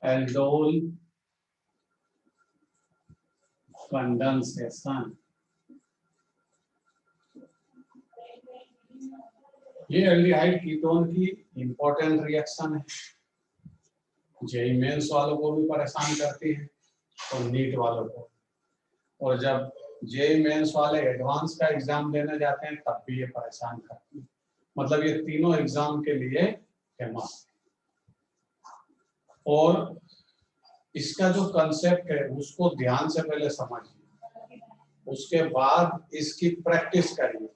Aldol condensation. ये aldehyde ketone की important reaction है, जेई मेंस वालों को भी परेशान करती है और नीट वालों को, और जब जेई मेंस वाले एडवांस का एग्जाम देने जाते हैं तब भी ये परेशान करती है। मतलब ये तीनों एग्जाम के लिए फेमस है। और इसका जो कंसेप्ट है उसको ध्यान से पहले समझिए, उसके बाद इसकी प्रैक्टिस करिए।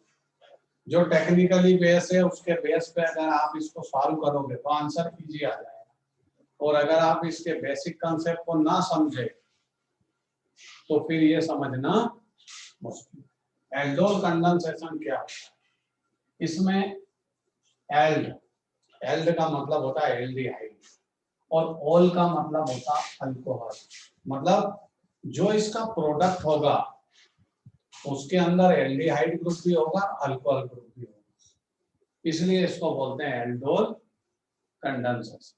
जो टेक्निकली बेस है उसके बेस पे अगर आप इसको सॉल्व करोगे तो आंसर इजी आ जाएगा, और अगर आप इसके बेसिक कंसेप्ट को ना समझे तो फिर ये समझना मुश्किल। एल्डोल कंडेंसेशन क्या होता है? इसमें एल्ड का मतलब होता है एल्डिहाइड, और ओल का मतलब होता है अल्कोहल। मतलब जो इसका प्रोडक्ट होगा उसके अंदर एल्डिहाइड ग्रुप भी होगा, अल्कोहल ग्रुप भी होगा, इसलिए इसको बोलते हैं एल्डोल कंडेंसेशन।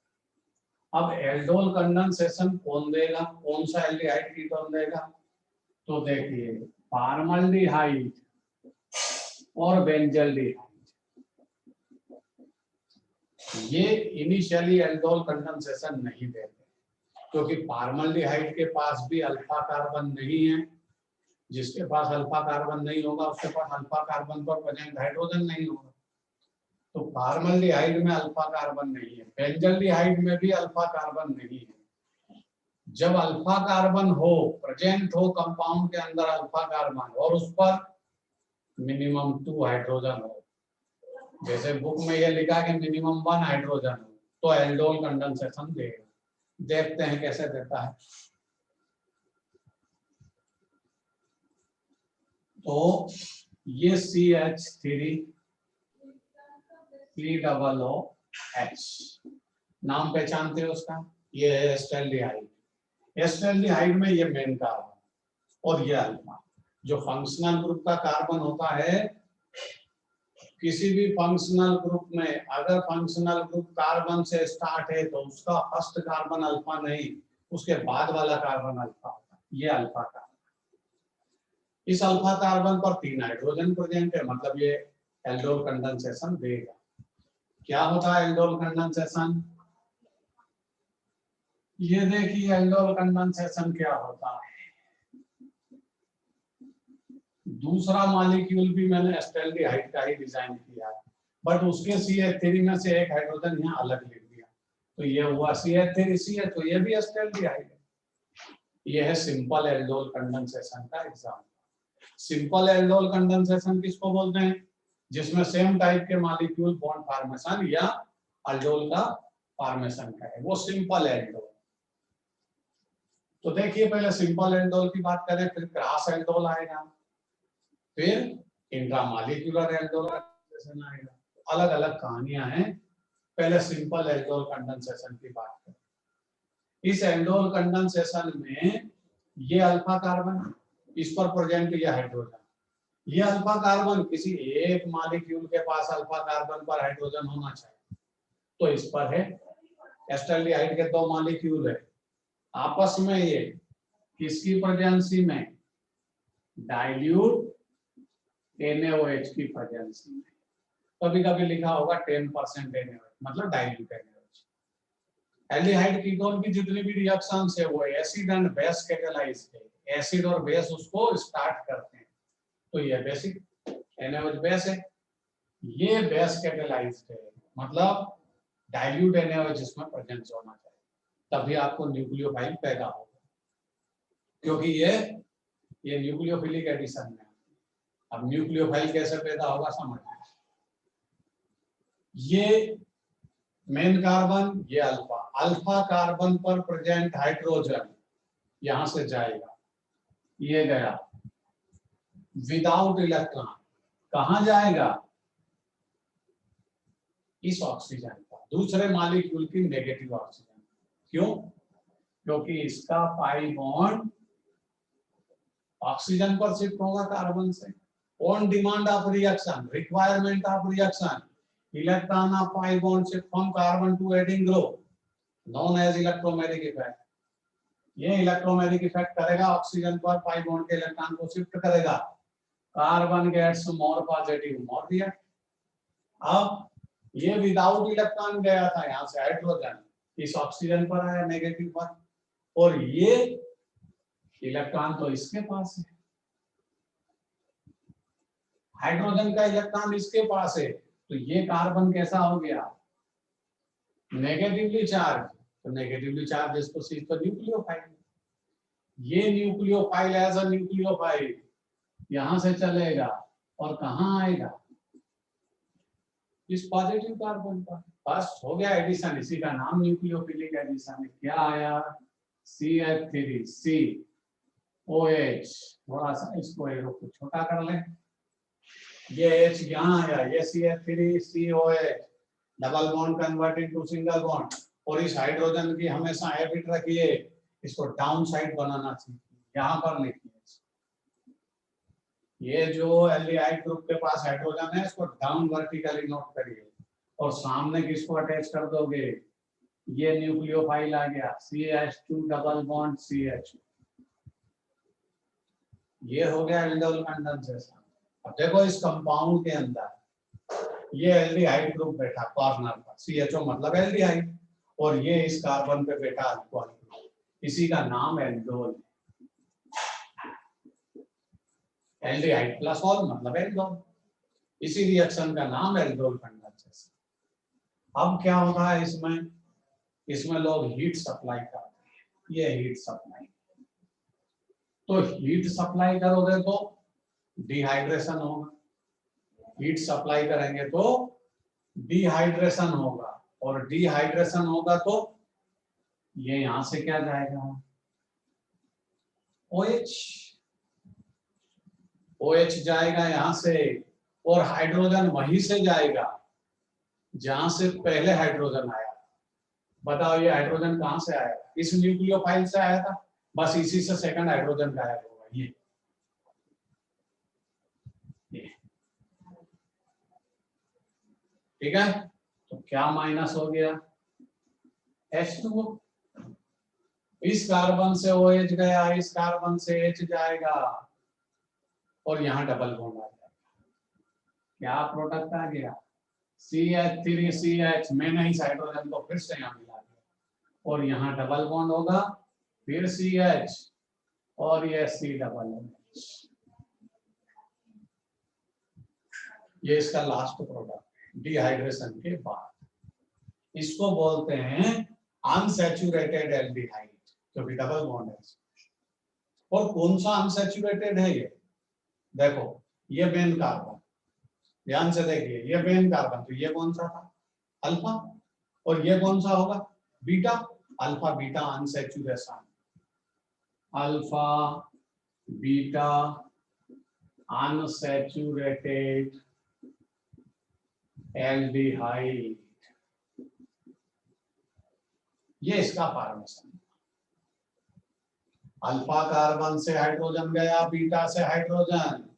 अब एल्डोल कंडेंसेशन कौन देगा, कौन सा एल्डिहाइड कीटोन देगा? तो देखिए, फॉर्मल्डिहाइड और बेंजल्डिहाइड, ये इनिशियली एल्डोल कंडेंसेशन नहीं देते, क्योंकि फॉर्मल्डिहाइड के पास भी अल्फा कार्बन नहीं है। जिसके पास अल्फा कार्बन नहीं होगा उसके पास अल्फा कार्बन पर प्रेजेंट हाइड्रोजन नहीं होगा। तो फॉर्मल्डिहाइड में अल्फा कार्बन नहीं है, बेंजल्डिहाइड में भी अल्फा कार्बन नहीं है। जब अल्फा कार्बन हो, प्रेजेंट हो कंपाउंड के अंदर अल्फा कार्बन, और उस पर मिनिमम 2 हाइड्रोजन हो, जैसे बुक में ये लिखा कि मिनिमम 1 हाइड्रोजन हो, तो एल्डोल कंडेंसेशन देगा। देखते हैं कैसे देता है। तो ये CH3 COOH नाम पहचानते हो उसका, ये है एस्टेल्डिहाइड। एस्टेल्डिहाइड में ये मेन कार्बन और ये अल्फा। जो फंक्शनल ग्रुप का कार्बन होता है, किसी भी फंक्शनल ग्रुप में अगर फंक्शनल ग्रुप कार्बन से स्टार्ट है तो उसका फर्स्ट कार्बन अल्फा नहीं, उसके बाद वाला कार्बन अल्फा होता है। ये अल्फा कार्बन, इस अल्फा कार्बन पर 3 हाइड्रोजन प्रेजेंट है, मतलब ये एल्डोल कंडेंसेशन देगा। क्या होता है एल्डोल कंडेंसेशन? ये देखिए एल्डोल कंडेंसेशन क्या होता है। दूसरा मॉलिक्यूल भी मैंने एस्टेल्डिहाइड का ही डिजाइन किया है, बट उसके CH3 में से एक हाइड्रोजन यहाँ अलग लिख दिया, तो ये हुआ CH3CH, तो ये भी एस्टेल्डिहाइड है। ये है सिंपल एल्डोल कंडेंसेशन का एग्जाम्पल। सिंपल एल्डोल कंडेंसेशन किसको बोलते हैं? जिसमें सेम टाइप के मॉलिक्यूल बॉन्ड फॉर्मेशन या एल्डोल का फॉर्मेशन का है, वो सिंपल एल्डोल। तो देखिए पहले सिंपल एल्डोल की बात करें, फिर क्रॉस एल्डोल आएगा, फिर इंट्रामॉलिक्यूलर एल्डोल कंडेंसेशन आएगा। अलग अलग कहानियां हैं। पहले सिंपल एल्डोल कंडेंसेशन की बात करें। इस एल्डोल कंडेंसेशन में ये अल्फा कार्बन, इस पर प्रेजेंट ये हाइड्रोजन, ये अल्फा कार्बन, किसी एक मॉलिक्यूल के पास अल्फा कार्बन पर हाइड्रोजन होना चाहिए, तो इस पर है। एस्टेल्डिहाइड के 2 मॉलिक्यूल है, आपस में ये किसकी प्रेजेंसी में? डाइल्यूट NaOH की प्रेजेंसी में। कभी कभी लिखा होगा 10% NaOH, मतलब डाइल्यूट NaOH। एल्डिहाइड कीटोन की जितनी भी रिएक्शंस है वो एसिड एंड बेस कैटालाइज है, एसिड और बेस उसको स्टार्ट करते हैं। तो ये बेसिक NaOH बेस है, ये बेस कैटालाइज्ड है, मतलब डाइल्यूट NaOH इसमें प्रेजेंस होना चाहिए, तभी आपको न्यूक्लियोफाइल पैदा होगा, क्योंकि ये न्यूक्लियोफिलिक एडिशन में। अब न्यूक्लियोफाइल कैसे पैदा होगा समझिए। ये मेन कार्बन, ये अल्फा, अल्फा कार्बन पर प्रेजेंट हाइड्रोजन यहां से जाएगा, ये गया विदाउट इलेक्ट्रॉन, कहां जाएगा? इस ऑक्सीजन पर, दूसरे मॉलिक्यूल की नेगेटिव ऑक्सीजन। क्यों? क्योंकि इसका पाई बॉन्ड ऑक्सीजन पर शिफ्ट होगा कार्बन से। On demand of reaction, requirement of reaction, electron of pi bond shift from carbon to adding group, known as electromagnetic effect. ये इलेक्ट्रोमैग्नेटिक इफेक्ट करेगा oxygen पर, pi bond के electron को shift करेगा, carbon gets more positive more react. अब ये without electron गया था यहाँ से हाइड्रोजन, इस ऑक्सीजन पर आया नेगेटिव पर, और ये इलेक्ट्रॉन तो इसके पास है, हाइड्रोजन का इलेक्ट्रॉन इसके पास है, तो ये कार्बन कैसा हो गया, नेगेटिवली चार्ज। तो नेगेटिवली चार्ज इसको सी तो न्यूक्लियोफाइल, ये न्यूक्लियोफाइल एज अ न्यूक्लियोफाइल यहां से चलेगा और कहां आएगा, इस पॉजिटिव कार्बन पर। फर्स्ट हो गया एडिशन, इसी का नाम न्यूक्लियोफिलिक एडिशन है। क्या आया, CH3 COH। थोड़ा सा इसको एक छोटा कर लें, ये H यहाँ आया, ये CH3 COH, double bond convert into single bond. और इस हाइड्रोजन की हमेशा हैबिट रखिए, इसको डाउन साइड बनाना चाहिए, यहाँ पर लिखिए। ये जो एल्डिहाइड ग्रुप के पास हाइड्रोजन है, इसको डाउन वर्टिकली नोट करिए, और सामने किसको अटैच कर दोगे, ये न्यूक्लियोफाइल आ गया, CH2 डबल बॉन्ड CH। ये हो गया एल्डिहाइड कंडेंसेशन। अब देखो इस कंपाउंड के अंदर ये एल्डिहाइड ग्रुप बैठा कॉर्नर पर, CHO मतलब एल्डिहाइड, और ये इस कार्बन पे बैठा अल्कोहल ग्रुप, इसी का नाम एल्डोल। एल्डिहाइड प्लस ऑल मतलब एल्डोल, इसी रिएक्शन का नाम एल्डोल कंडेंसेशन। अब क्या होता है इसमें, इसमें लोग हीट सप्लाई करते हैं, ये हीट सप्लाई, तो हीट सप्लाई करोगे तो डिहाइड्रेशन होगा, हीट सप्लाई करेंगे तो डिहाइड्रेशन होगा, और डिहाइड्रेशन होगा तो ये यहां से क्या जाएगा, OH, OH जाएगा यहां से, और हाइड्रोजन वहीं से जाएगा जहां से पहले हाइड्रोजन आया। बताओ ये हाइड्रोजन कहां से आया, इस न्यूक्लियोफाइल से आया था, बस इसी से सेकंड हाइड्रोजन गायब होगा। ये ठीक है, तो क्या माइनस हो गया, H2O, इस कार्बन से OH गया, इस कार्बन से H जाएगा, और यहाँ डबल बॉन्ड आ जाएगा, क्या प्रोडक्ट आ गया, CH3 CH। मैंने इस हाइड्रोजन को फिर से यहाँ मिला दिया, और यहाँ डबल बॉन्ड होगा, फिर CH, और ये C डबल OH। ये इसका लास्ट प्रोडक्ट डिहाइड्रेशन के बाद, इसको बोलते हैं अनसैचुरेटेड एल्डिहाइड, क्योंकि डबल बॉन्ड है। और कौन सा अनसैचुरेटेड है ये, देखो ये मेन कार्बन, ध्यान से देखिए, ये मेन कार्बन, तो ये कौन सा था, अल्फा, और ये कौन सा होगा, beta. Alpha beta unsaturation, alpha beta unsaturated aldehyde, ये इसका फॉर्मेशन। अल्फा कार्बन से हाइड्रोजन गया, बीटा से हाइड्रोजन,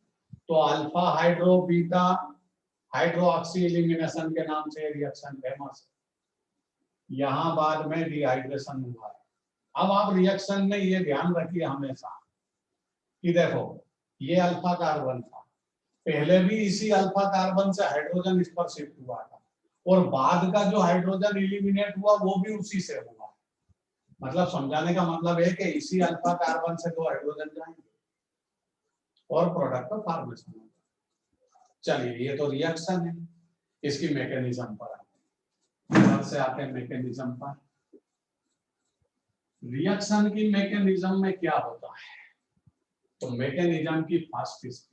तो alpha hydro beta hydroxy elimination के नाम से रिएक्शन फेमस है। यहां बाद में डिहाइड्रेशन हुआ है। अब आप रिएक्शन में ये ध्यान रखिए हमेशा कि देखो ये अल्फा कार्बन था, पहले भी इसी अल्फा कार्बन से हाइड्रोजन इस पर शिफ्ट हुआ था, और बाद का जो हाइड्रोजन एलिमिनेट हुआ वो भी उसी से हुआ। मतलब समझाने का मतलब है कि इसी अल्फा कार्बन से दो हाइड्रोजन जाएंगे और प्रोडक्ट का फॉर्मेशन होगा। चलिए ये तो रिएक्शन है, इसकी मैकेनिज्म पर से आते हैं मैकेनिज्म पर। रिएक्शन की मैकेनिज्म में क्या होता है, तो मैकेनिज्म की फर्स्ट स्टेप,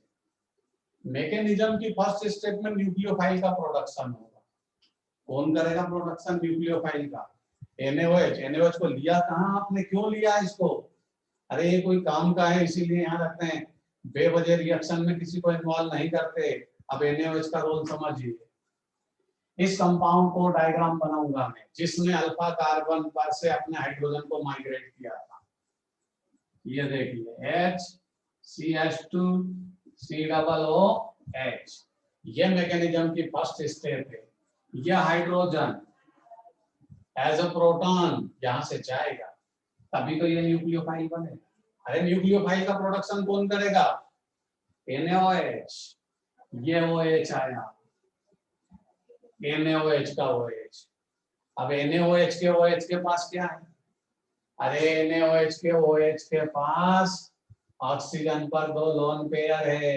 मैकेनिज्म की फर्स्ट स्टेप में न्यूक्लियोफाइल का प्रोडक्शन होगा। कौन करेगा प्रोडक्शन, न्यूक्लियोफाइल का, NaOH। NaOH को लिया कहाँ आपने, क्यों लिया इसको, अरे ये कोई काम का है इसीलिए यहाँ रखते हैं, बेवजह रिएक्शन में किसी को इन्वॉल्व नहीं करते। अब NaOH का रोल समझिए। इस कंपाउंड को डायग्राम बनाऊंगा मैं, जिसने अल्फा कार्बन पर से अपने हाइड्रोजन को माइग्रेट किया था। ये देखिए H CH2 COOH, ये मैकेनिज्म की फर्स्ट स्टेप है। यह हाइड्रोजन एज अ प्रोटॉन यहाँ से जाएगा, तभी तो ये न्यूक्लियोफाइल बनेगा। अरे न्यूक्लियोफाइल का प्रोडक्शन कौन करेगा? NaOH। ये OH आया, NaOH का OH। अब NaOH के OH के पास क्या है? अरे NaOH के OH के पास ऑक्सीजन पर 2 लोन पेयर है।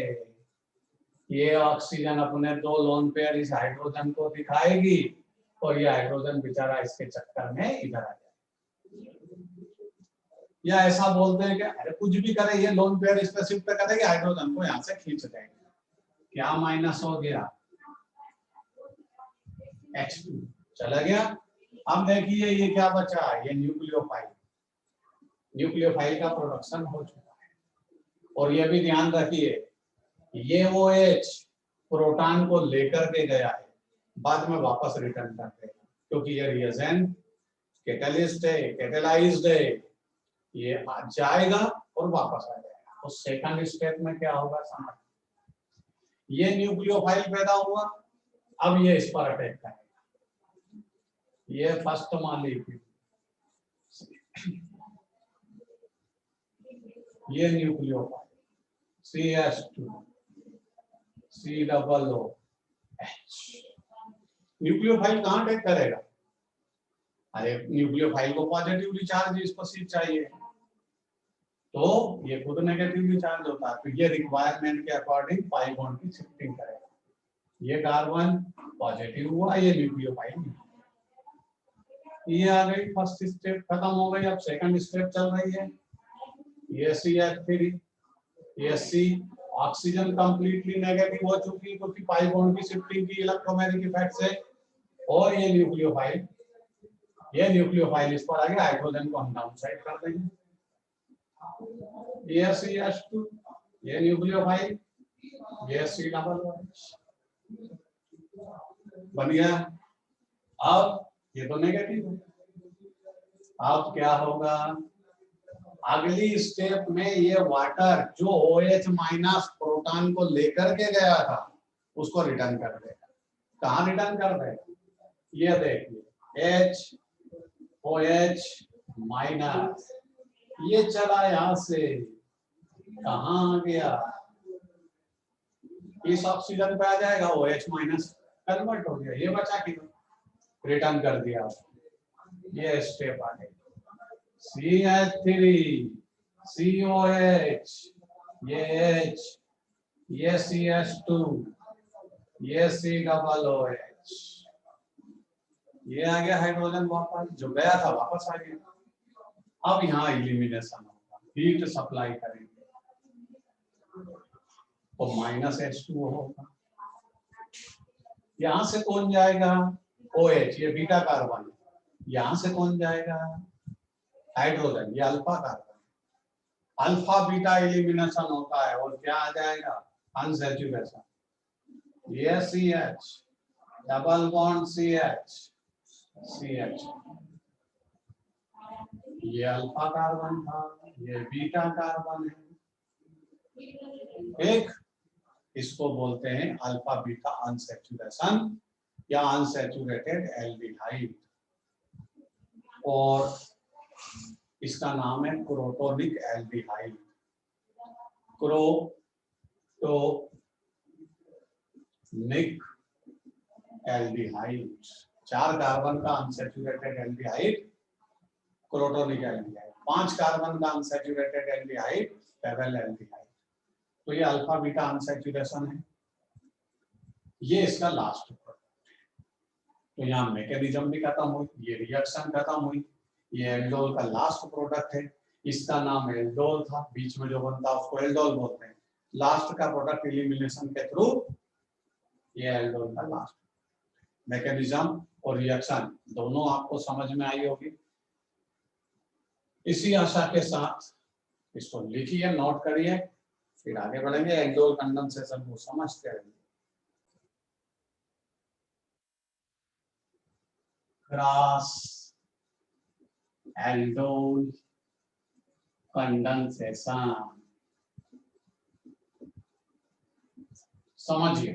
ये ऑक्सीजन अपने 2 लोन पेयर इस हाइड्रोजन को दिखाएगी और ये हाइड्रोजन बेचारा इसके चक्कर में इधर आ जाए। या ऐसा बोलते हैं कि अरे कुछ भी करे, ये लोन पेयर इस पे शिफ्ट करेगी, हाइड्रोजन को यहाँ से खींच देंगे। क्या माइनस हो गया? H2 चला गया। अब देखिए ये क्या बचा, ये न्यूक्लियोफाइल। न्यूक्लियोफाइल का प्रोडक्शन हो चुका है। और ये भी ध्यान रखिए, ये OH प्रोटॉन को लेकर के गया है, बाद में वापस रिटर्न कर देगा, क्योंकि ये रिएजेंट कैटलिस्ट है, कैटेलाइज्ड है। ये जाएगा और वापस आ जाएगा। तो सेकंड स्टेप में क्या होगा समझ, ये न्यूक्लियोफाइल पैदा हुआ, अब ये इस पर अटैक करेगा। ये फर्स्ट मॉलिक्यूल, ये न्यूक्लियोफाइल CH2 COOH। न्यूक्लियोफाइल कहाँ अटैक करेगा? अरे न्यूक्लियोफाइल को पॉजिटिवली चार्ज इस पर सीट चाहिए, तो ये खुद नेगेटिवली चार्ज होता है, तो ये रिक्वायरमेंट के अकॉर्डिंग पाई बॉन्ड की शिफ्टिंग करेगा। ये कार्बन पॉजिटिव हुआ, ये न्यूक्लियोफाइल, ये आ गई फर्स्ट स्टेप खत्म हो गई। अब सेकंड स्टेप चल रही है। ये CH3, ये C, ऑक्सीजन कंप्लीटली नेगेटिव हो चुकी क्योंकि पाई बॉन्ड की शिफ्टिंग की इलेक्ट्रोमैग्नेटिक इफेक्ट से। और ये न्यूक्लियोफाइल इस पर आ गया, हाइड्रोजन को हम डाउन साइड कर देंगे। ये CH2, ये न्यूक्लियोफाइल, ये COOH बन गया। अब ये तो नेगेटिव है, अब क्या होगा? अगली स्टेप में ये वाटर जो OH माइनस प्रोटॉन को लेकर के गया था उसको रिटर्न कर देगा। कहाँ रिटर्न कर देगा? ये देखिए OH माइनस, ये चला यहां से, कहाँ गया? इस ऑक्सीजन पे आ जाएगा, OH माइनस कन्वर्ट हो गया, ये बचा कि रिटर्न कर दिया। ये स्टेप आ गई, CH3 COH, ये H, ये CH2, ये COOH, ये आ गया हाइड्रोजन वापस, जो गया था वापस आ गया। अब यहाँ एलिमिनेशन होगा, हीट सप्लाई करेंगे तो -H2O होगा। यहाँ से कौन जाएगा? OH, ये बीटा कार्बन। यहाँ से कौन जाएगा? हाइड्रोजन, ये alpha carbon. Alpha beta elimination होता है और क्या आ जाएगा? अनसैचुरेशन। ये CH, डबल बॉन्ड CH, ये अल्फा कार्बन था, ये बीटा कार्बन है। एक इसको बोलते हैं अल्फा बीटा अनसैचुरेशन या अनसैचुरेटेड एल्डिहाइड, और इसका नाम है crotonic aldehyde. Crotonic aldehyde, 4 carbon का unsaturated aldehyde crotonic aldehyde, 5 carbon का अनसैचुरेटेड एल्डिहाइड पैरेलल एल्डिहाइड। तो ये अल्फा बीटा अनसैचुरेशन है, ये इसका लास्ट प्रोडक्ट है। तो यहाँ मैकेनिज्म भी खत्म हुई, ये रिएक्शन खत्म हुई, ये एल्डोल का लास्ट प्रोडक्ट है, इसका नाम एल्डोल था, बीच में जो बनता है उसको एल्डोल बोलते हैं। लास्ट का प्रोडक्ट एलिमिनेशन के थ्रू ये एल्डोल का लास्ट। मैकेनिज्म और रिएक्शन दोनों आपको समझ में आई होगी। इसी आशा के साथ इसको लिखिए, नोट करिए, फिर आगे बढ़ेंगे, एल्डोल कंडेंसेशन को समझते रहेंगे। क्रॉस एल्डोल कंडेंसेशन समझिए।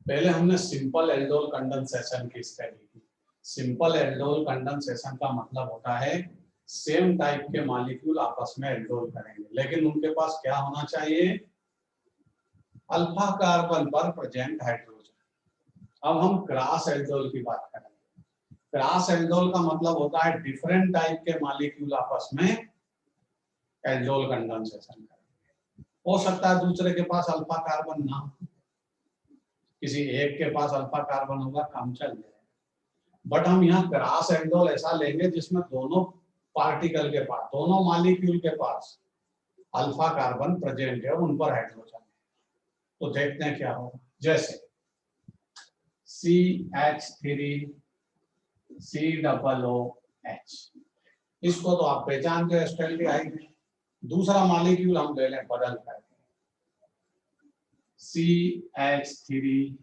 पहले हमने सिंपल एल्डोल कंडेंसेशन की स्टडी की, सिंपल एल्डोल कंडेंसेशन का मतलब होता है सेम टाइप के मॉलिक्यूल आपस में एल्डोल करेंगे, लेकिन उनके पास क्या होना चाहिए, अल्फा कार्बन पर प्रेजेंट हाइड्रोजन। अब हम क्रॉस एल्डोल की बात करेंगे। क्रॉस एल्डोल का मतलब होता है डिफरेंट टाइप के मॉलिक्यूल आपस में एल्डोल कंडेंसेशन करेंगे। हो सकता है दूसरे के पास अल्फा कार्बन ना हो, किसी एक के पास अल्फा कार्बन होगा, काम चल जाएगा। बट हम यहाँ क्रॉस एल्डोल ऐसा लेंगे जिसमें दोनों पार्टिकल के पास, दोनों मॉलिक्यूल के पास अल्फा कार्बन प्रेजेंट है, उन पर हाइड्रोजन है। तो देखते हैं क्या होगा। जैसे CH3 COOH, इसको तो आप पहचानते हो, एस्टेल्डिहाइड। दूसरा मॉलिक्यूल हम ले लें बदल करके, CH3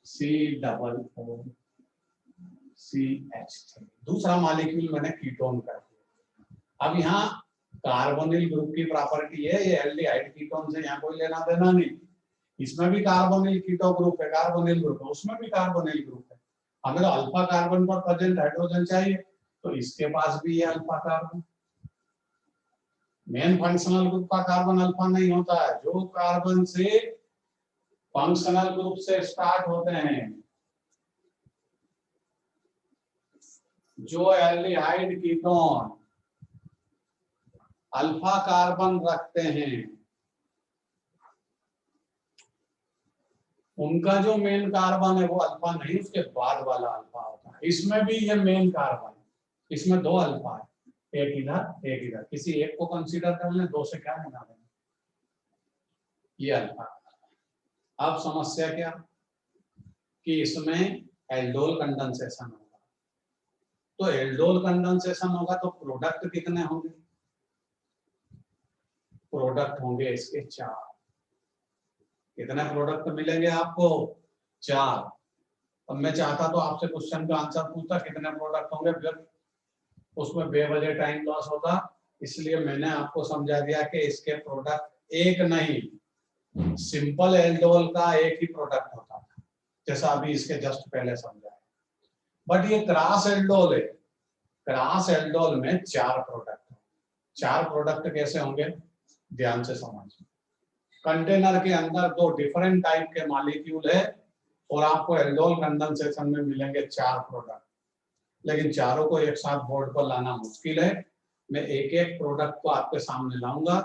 COOCH3, दूसरा मॉलिक्यूल मैंने कीटोन कर दिया। अब यहाँ कार्बोनिल ग्रुप की प्रॉपर्टी है, ये एल्डिहाइड कीटोन से यहाँ कोई लेना देना नहीं। इसमें भी कार्बोनिल कीटो ग्रुप है, कार्बोनिल ग्रुप है, उसमें भी कार्बोनिल ग्रुप है। हमें तो अल्फा कार्बन पर प्रेजेंट हाइड्रोजन चाहिए, तो इसके पास भी ये alpha carbon. Main functional group का कार्बन अल्फा नहीं होता है, जो कार्बन से फंक्शनल ग्रुप से स्टार्ट होते हैं, जो एल्डिहाइड कीटोन अल्फा कार्बन रखते हैं, उनका जो मेन कार्बन है वो अल्फा नहीं, उसके बाद वाला अल्फा होता है। इसमें भी ये मेन कार्बन, इसमें दो अल्फा है, एक इधर एक इधर, किसी एक को कंसीडर कर लें, दो से क्या मिला दें, ये अल्फा। अब समस्या क्या कि इसमें एल्डोल कंडेंसेशन होगा। तो एल्डोल कंडेंसेशन होगा तो प्रोडक्ट कितने होंगे, प्रोडक्ट होंगे इसके 4। कितने प्रोडक्ट मिलेंगे आपको, 4। अब मैं चाहता तो आपसे क्वेश्चन का आंसर पूछता कितने प्रोडक्ट होंगे, फिर उसमें बेवजह टाइम लॉस होता, इसलिए मैंने आपको समझा दिया कि इसके प्रोडक्ट एक नहीं, सिंपल एल्डोल का एक ही प्रोडक्ट होता था, जैसा अभी इसके जस्ट पहले समझाया। बट ये क्रॉस एल्डोल है, क्रॉस एल्डोल में 4 प्रोडक्ट। 4 प्रोडक्ट कैसे होंगे, ध्यान से समझिए। कंटेनर के अंदर 2 डिफरेंट टाइप के मॉलिक्यूल है और आपको एल्डोल कंडेंसेशन में मिलेंगे 4 प्रोडक्ट, लेकिन चारों को एक साथ बोर्ड पर लाना मुश्किल है। मैं एक एक प्रोडक्ट को आपके सामने लाऊंगा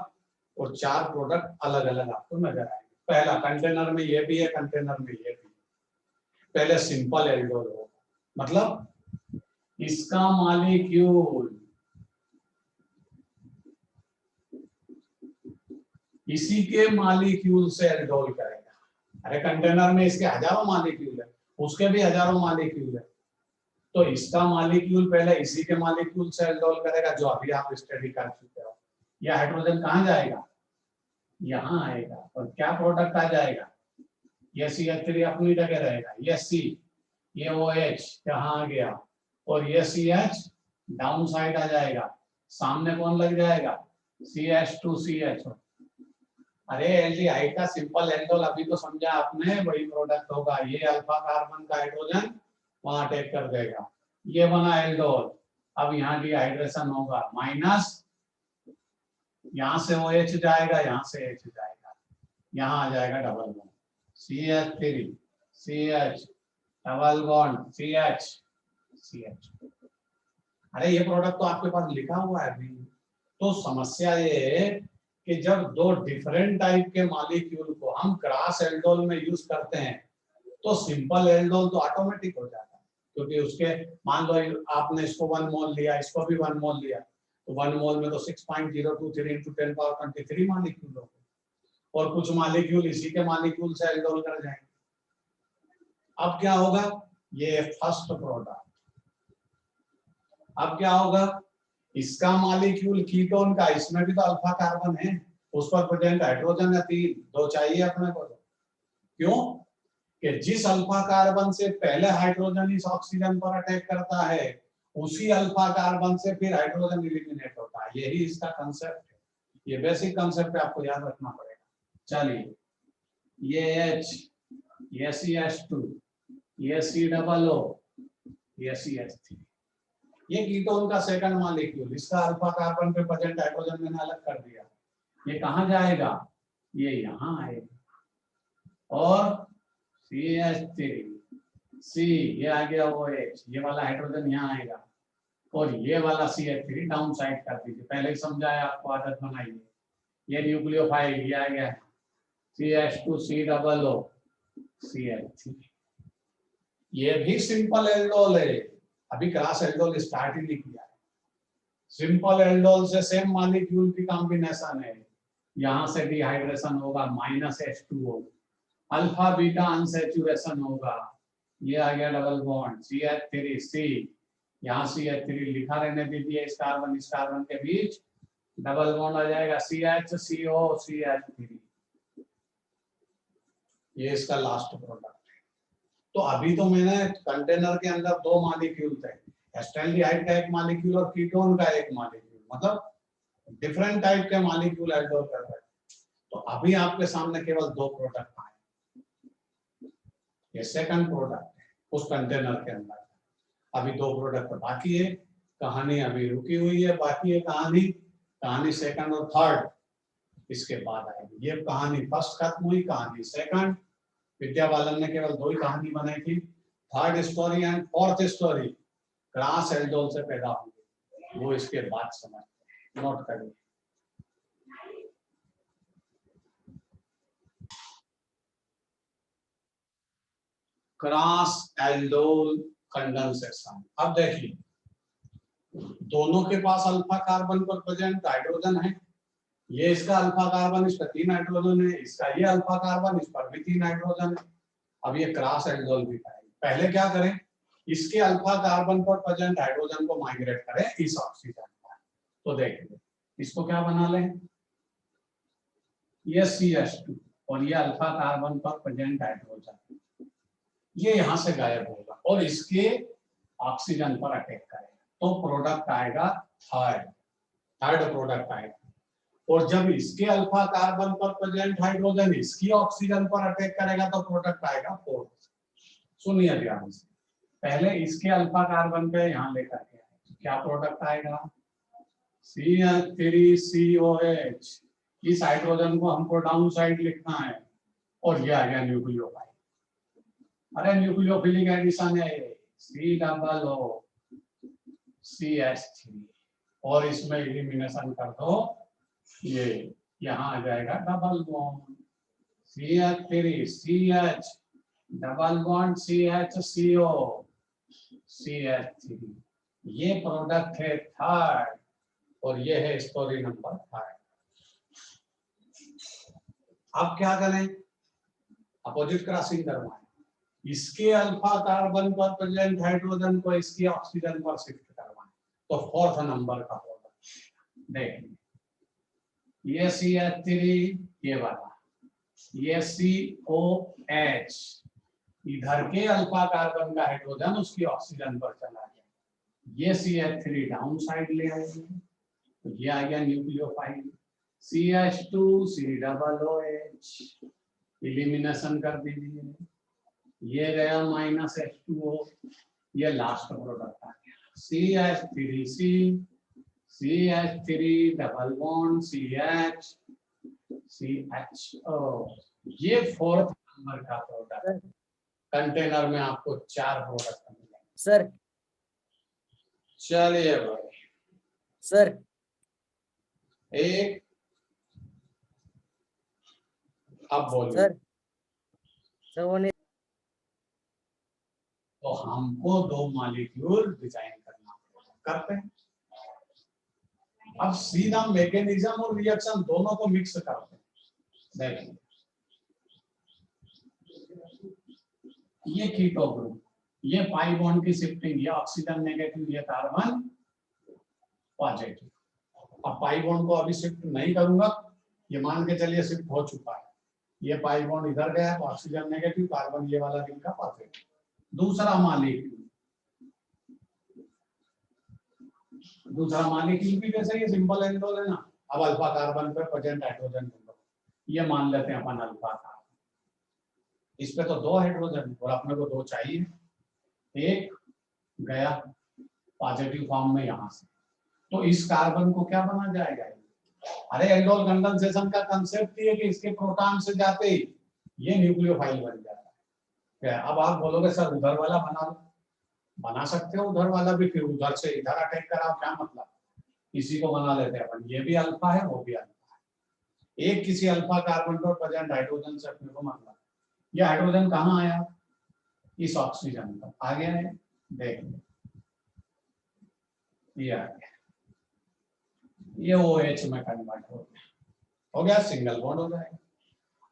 और 4 प्रोडक्ट अलग अलग आपको नजर आएंगे। पहला, कंटेनर में ये भी है, कंटेनर में ये भी। पहले सिंपल एल्डोल होगा, मतलब इसका मॉलिक्यूल इसी के मॉलिक्यूल से एल्डोल करेगा। अरे कंटेनर में इसके हजारों मॉलिक्यूल है, उसके भी हजारों मॉलिक्यूल है, तो इसका मॉलिक्यूल पहले इसी के मॉलिक्यूल से एल्डोल करेगा, जो अभी आप स्टडी कर चुके हो। यह हाइड्रोजन कहाँ जाएगा, यहाँ आएगा, और क्या प्रोडक्ट आ जाएगा, ये CH3 अपनी जगह रहेगा, ये C, ये OH यहाँ आ गया, और ये CH डाउन साइड आ जाएगा, सामने कौन लग जाएगा, CH2CH। अरे एल्डिहाइड का सिंपल एल्डोल अभी तो समझा आपने, वही प्रोडक्ट होगा। ये अल्फा कार्बन का हाइड्रोजन वहां अटैक कर देगा, ये बना एल्डोल। अब यहाँ डिहाइड्रेशन होगा, माइनस यहाँ से OH जाएगा, यहाँ से H जाएगा, यहाँ आ जाएगा double bond, CH3 CH double bond CH CH। अरे ये प्रोडक्ट तो आपके पास लिखा हुआ है अभी। तो समस्या ये है कि जब 2 डिफरेंट टाइप के मॉलिक्यूल को हम क्रॉस एल्डोल में यूज करते हैं, तो सिंपल एल्डोल तो ऑटोमेटिक हो जाता है, क्योंकि उसके मान लो आपने इसको 1 मोल लिया, इसको भी 1 मोल लिया, तो 1 मोल में तो 6.023 into 10 power 23 मॉलिक्यूल हो, और कुछ मॉलिक्यूल इसी के मॉलिक्यूल से एल्डोल कर जाएंगे। अब क्या होगा, ये फर्स्ट प्रोडक्ट। अब क्या होगा, इसका मॉलिक्यूल कीटोन का, इसमें भी तो अल्फा कार्बन है, उस पर प्रेजेंट हाइड्रोजन है 3, 2 चाहिए अपने को। क्यों कि जिस अल्फा कार्बन से पहले हाइड्रोजन इस ऑक्सीजन पर अटैक करता है, उसी अल्फा कार्बन से फिर हाइड्रोजन एलिमिनेट होता है। यही इसका कंसेप्ट है, ये बेसिक कंसेप्ट आपको याद रखना पड़ेगा। चलिए, ये H, ये CH2, ये COO, ये CH3, ये कीटोन का सेकंड मॉलिक्यूल, इसका अल्फा कार्बन पे प्रेजेंट हाइड्रोजन मैंने अलग कर दिया, ये कहाँ जाएगा, ये यहाँ आएगा और CH3 C, ये आ गया OH, ये वाला हाइड्रोजन यहाँ आएगा और ये वाला CH3 डाउन साइड कर दीजिए, पहले ही समझाया आपको, आदत बनाइए। ये न्यूक्लियोफाइल ये आ गया CH2C डबल O CH3, ये भी सिंपल एल्डोल है, अभी क्रॉस एल्डोल स्टार्ट ही नहीं किया है। सिंपल एल्डोल से सेम मॉलिक्यूल की कॉम्बिनेशन है, यहाँ से डिहाइड्रेशन होगा -H2O, अल्फा बीटा अनसैचुरेशन होगा, ये आ गया डबल बॉन्ड CH3C, यहाँ CH3 लिखा रहने दीजिए, इस कार्बन के बीच डबल बॉन्ड आ जाएगा CHCO CH3, ये इसका लास्ट प्रोडक्ट है। तो अभी तो मैंने कंटेनर के अंदर दो मॉलिक्यूल थे, एस्टेल्डिहाइड का एक मॉलिक्यूल और कीटोन का एक मॉलिक्यूल, मतलब डिफरेंट टाइप के मॉलिक्यूल एल्डोल कर रहे हैं। तो अभी आपके सामने केवल दो प्रोडक्ट आए, ये सेकंड प्रोडक्ट है उस कंटेनर के अंदर, अभी दो प्रोडक्ट बाकी है, कहानी अभी रुकी हुई है, बाकी है कहानी सेकंड और थर्ड इसके बाद आएगी। ये कहानी फर्स्ट खत्म हुई, कहानी सेकंड, विद्या बालन ने केवल दो ही कहानी बनाई थी, third story and fourth story cross aldol से पैदा हुई, वो इसके बाद समझते हैं, नोट करिए। क्रॉस एल्डोल कंडेंसेशन, अब देखिए दोनों के पास अल्फा कार्बन पर प्रेजेंट हाइड्रोजन है, ये इसका अल्फा कार्बन, इस पर 3 हाइड्रोजन है, इसका ये अल्फा कार्बन, इस पर भी 3 हाइड्रोजन है। अब ये क्रॉस एल्डोल भी पाएंगे, पहले क्या करें, इसके अल्फा कार्बन पर प्रेजेंट हाइड्रोजन को माइग्रेट करें इस ऑक्सीजन पर, तो देखिए इसको क्या बना लें, ये CH2 और ये अल्फा कार्बन पर प्रेजेंट हाइड्रोजन, ये यहां से गायब होगा और इसके ऑक्सीजन पर अटैक करेगा, तो प्रोडक्ट आएगा थर्ड प्रोडक्ट आएगा, और जब इसके अल्फा कार्बन पर प्रेजेंट हाइड्रोजन इसकी ऑक्सीजन पर अटैक करेगा तो प्रोडक्ट आएगा फोर्थ। सुनिए ध्यान से, पहले इसके अल्फा कार्बन पे यहाँ लेकर के आए, क्या प्रोडक्ट आएगा, CH3COH, इस हाइड्रोजन को हमको डाउन साइड लिखना है और ये आ गया न्यूक्लियोफाइल, अरे न्यूक्लियोफिलिक एडिशन है, C+O CH3 और इसमें एलिमिनेशन कर दो, ये यहाँ आ जाएगा double bond CH3 CH double bond CHCO CH3, ये प्रोडक्ट है थर्ड और ये है स्टोरी नंबर 3। अब क्या करें, अपोजिट क्रॉसिंग करवाएं, इसके अल्फा कार्बन पर प्रेजेंट हाइड्रोजन को इसकी ऑक्सीजन पर शिफ्ट करवाएं, तो फोर्थ नंबर का प्रोडक्ट देखिए, ये CH3 ये वाला, ये COH, इधर के अल्फा कार्बन का हाइड्रोजन उसकी ऑक्सीजन पर चला गया, ये CH3 डाउन साइड ले आएंगे, तो ये आ गया न्यूक्लियोफाइल CH2COOH, एलिमिनेशन कर दीजिए, ये गया -H2O, ये लास्ट प्रोडक्ट आ गया CH3C CH3 double bond CH CHO, ये फोर्थ नंबर का प्रोडक्ट, कंटेनर में आपको 4 प्रोडक्ट मिलेंगे सर। चलिए भाई सर एक, अब बोलिए सर सर तो हमको 2 मॉलिक्यूल डिजाइन करना करते हैं, अब सीधा मैकेनिज्म और रिएक्शन दोनों को मिक्स करते हैं। देखिए ये कीटो ग्रुप, ये पाई बॉन्ड की शिफ्टिंग, ये ऑक्सीजन नेगेटिव, ये कार्बन पॉजिटिव, अब पाई बॉन्ड को अभी शिफ्ट नहीं करूंगा, ये मान के चलिए शिफ्ट हो चुका है, ये पाई बॉन्ड इधर गया तो ऑक्सीजन नेगेटिव, कार्बन ये वाला इनका पॉजिटिव। दूसरा मॉलिक्यूल भी वैसे ये सिंपल एल्डोल है ना, अब अल्फा कार्बन पे प्रेजेंट हाइड्रोजन, ये मान लेते हैं अपन अल्फा कार्बन, इस पे तो 2 हाइड्रोजन और अपने को 2 चाहिए, एक गया पॉजिटिव फॉर्म में यहाँ से, तो इस कार्बन को क्या बना जाएगा? अरे एल्डोल कंडेंसेशन का कंसेप्ट ये है कि इसके प्रोटॉन से जाते ही ये न्यूक्लियोफाइल बन जाता है। अब आप बोलोगे सर उधर वाला बना लो, बना सकते हो उधर वाला भी, फिर उधर से इधर अटैक कराओ, क्या मतलब? इसी को बना लेते हैं अपन, ये भी अल्फा है वो भी अल्फा है, एक किसी अल्फा कार्बन पर प्रेजेंट हाइड्रोजन से अपने को मतलब, ये हाइड्रोजन कहाँ आया? इस ऑक्सीजन पर आ गया है, देख लो ये आ गया, ये OH में कन्वर्ट हो गया, सिंगल बॉन्ड हो जाएगा।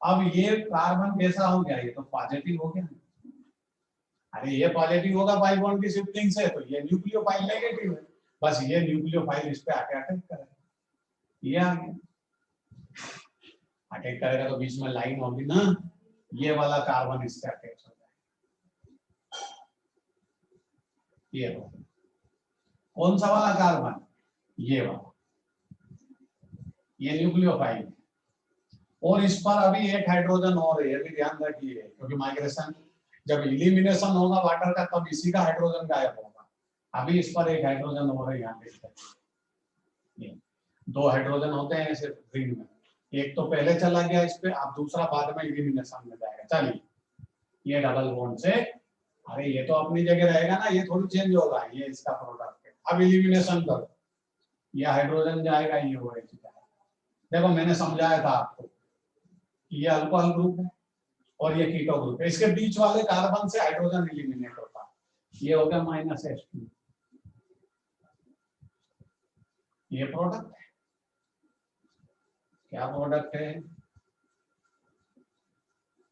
अब ये कार्बन कैसा हो गया? ये तो पॉजिटिव हो गया। अरे ये पॉजिटिव होगा पाई बॉन्ड की शिफ्टिंग से, तो ये न्यूक्लियोफाइल नेगेटिव है, बस ये न्यूक्लियोफाइल इस पे आके अटैक करेगा, ये आ गया, अटैक करेगा तो बीच में लाइन होगी ना, ये वाला कार्बन इससे अटैच हो जाएगा, ये हो, कौन सा वाला कार्बन? ये वाला, ये न्यूक्लियोफाइल है, और इस पर अभी एक हाइड्रोजन और है, ये भी ध्यान रखिए, क्योंकि माइग्रेशन जब इलिमिनेशन होगा वाटर का तब इसी का हाइड्रोजन गायब होगा, अभी इस पर एक हाइड्रोजन और है, यहाँ पे दो हाइड्रोजन होते हैं ऐसे रिंग में, एक तो पहले चला गया इस पे, अब दूसरा बाद में इलिमिनेशन में जाएगा। चलिए ये डबल बॉन्ड से, अरे ये तो अपनी जगह रहेगा ना, ये थोड़ी चेंज होगा, ये इसका प्रोडक्ट है, अब इलिमिनेशन करो, ये हाइड्रोजन जाएगा, ये OH जाएगा। देखो मैंने समझाया था आपको, ये अल्कोहल ग्रुप है और ये कीटो ग्रुप है, इसके बीच वाले कार्बन से हाइड्रोजन एलिमिनेट होता है, ये हो गया -H2, ये प्रोडक्ट है, क्या प्रोडक्ट है?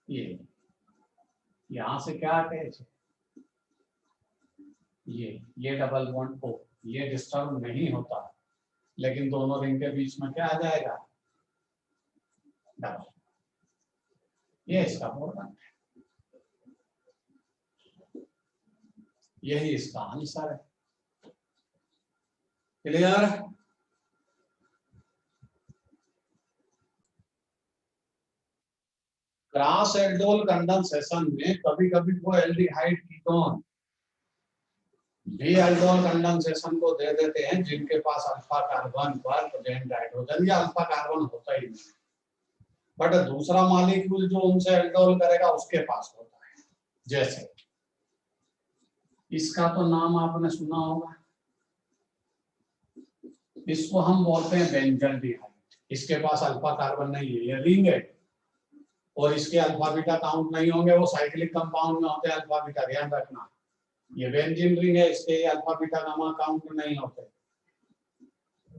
ये यहां से क्या अटैच है? ये डबल बॉन्ड को ये डिस्टर्ब नहीं होता, लेकिन दोनों रिंग के बीच में क्या आ जाएगा? डबल, ये इसका प्रोडक्ट है, यही इसका आंसर है। क्लियर? क्रॉस एल्डोल कंडेंसेशन में कभी कभी वो एल्डिहाइड कीटोन भी एल्डोल कंडेंसेशन को दे देते हैं जिनके पास अल्फा कार्बन पर प्रेजेंट हाइड्रोजन या अल्फा कार्बन होता ही नहीं, बट दूसरा मॉलिक्यूल जो उनसे एल्डोल करेगा उसके पास होता है। जैसे इसका तो नाम आपने सुना होगा, इसको हम बोलते हैं बेंजल्डिहाइड, इसके पास अल्फा कार्बन नहीं है, ये रिंग है, और इसके अल्फा बीटा काउंट नहीं होंगे, वो साइक्लिक कंपाउंड में होते हैं अल्फा बीटा, ध्यान रखना, ये बेंजीन रिंग है, इसके अल्फा बीटा गामा काउंट नहीं होते।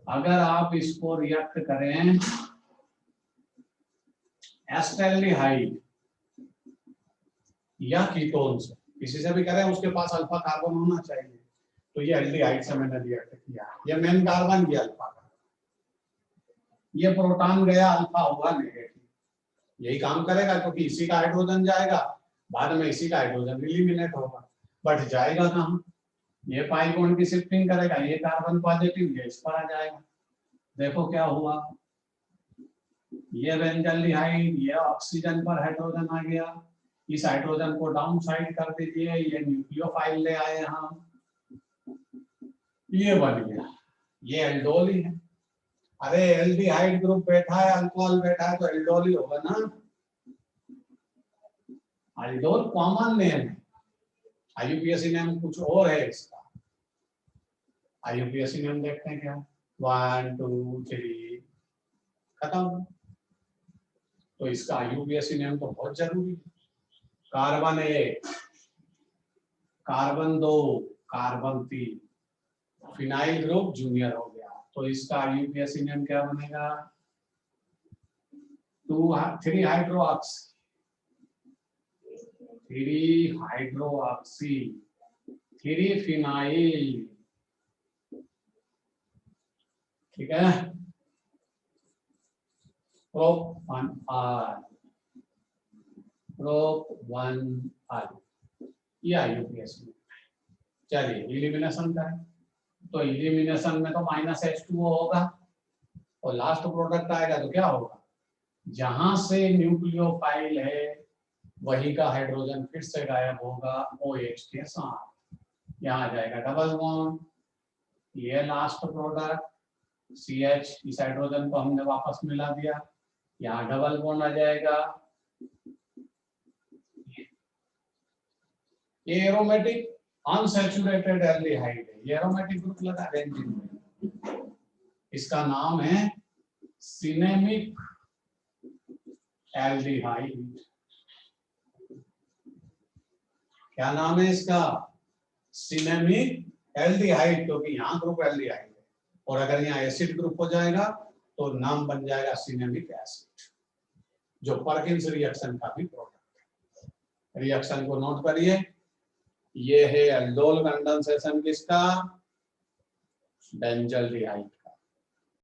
अगर आप इसको रिएक्ट करें एस्टेल्डिहाइड या कीटोन से, किसी से भी करें, उसके पास अल्फा कार्बन होना चाहिए, तो ये एल्डिहाइड से मैंने रिएक्ट किया, ये मेन कार्बन ये अल्फा कार्बन, ये प्रोटॉन गया अल्फा हुआ नेगेटिव, यही काम करेगा क्योंकि इसी का हाइड्रोजन जाएगा, बाद में इसी का हाइड्रोजन एलिमिनेट होगा, बट जाएगा कहाँ? ये पाई बॉन्ड की शिफ्टिंग करेगा, ये कार्बन पॉजिटिव ये इस पर आ जाएगा, देखो क्या हुआ, ये बेंजल्डिहाइड, ये ऑक्सीजन पर हाइड्रोजन आ गया, इस हाइड्रोजन को डाउन साइड कर दीजिए, ये न्यूक्लियोफाइल ले आए हम, ये बन गया, ये एल्डोल ही है। अरे एल्डिहाइड ग्रुप बैठा है, अल्कोहल बैठा है, तो एल्डोल ही होगा ना, एल्डोल कॉमन नेम है, IUPAC नेम कुछ और है इसका, IUPAC नेम देखते हैं क्या, 1 2 3 खत्म, तो इसका IUPAC नेम तो बहुत जरूरी है, carbon 1, carbon 2, carbon 3, phenyl group junior हो गया, तो इसका IUPAC नेम क्या बनेगा? 3 हाइड्रोऑक्सी, 3 हाइड्रोऑक्सी, 3 फिनाइल, ठीक है, प्रोप 1R, प्रोप 1R, ये IUPAC नेम। चलिए इलिमिनेशन करें, तो इलिमिनेशन में तो -H2O होगा और लास्ट प्रोडक्ट आएगा तो क्या होगा, जहां से न्यूक्लियोफाइल है वही का हाइड्रोजन फिर से गायब होगा OH के साथ, यहाँ आ जाएगा डबल बॉन्ड, ये लास्ट प्रोडक्ट CH, इस हाइड्रोजन को हमने वापस मिला दिया, यहाँ डबल बॉन्ड आ जाएगा, ये एरोमेटिक अनसैचुरेटेड एल्डिहाइड है, ये एरोमेटिक ग्रुप लगा बेंजीन में, इसका नाम है सिनेमिक एल्डिहाइड। क्या नाम है इसका? सिनेमिक एल्डिहाइड, क्योंकि यहाँ ग्रुप एल्डिहाइड है, और अगर यहाँ एसिड ग्रुप हो जाएगा तो नाम बन जाएगा सिनेमिक एसिड, जो परकिंस रिएक्शन का भी प्रोडक्ट है। रिएक्शन को नोट करिए, ये है एल्डोल कंडेंसेशन किसका? बेंजल्डिहाइड।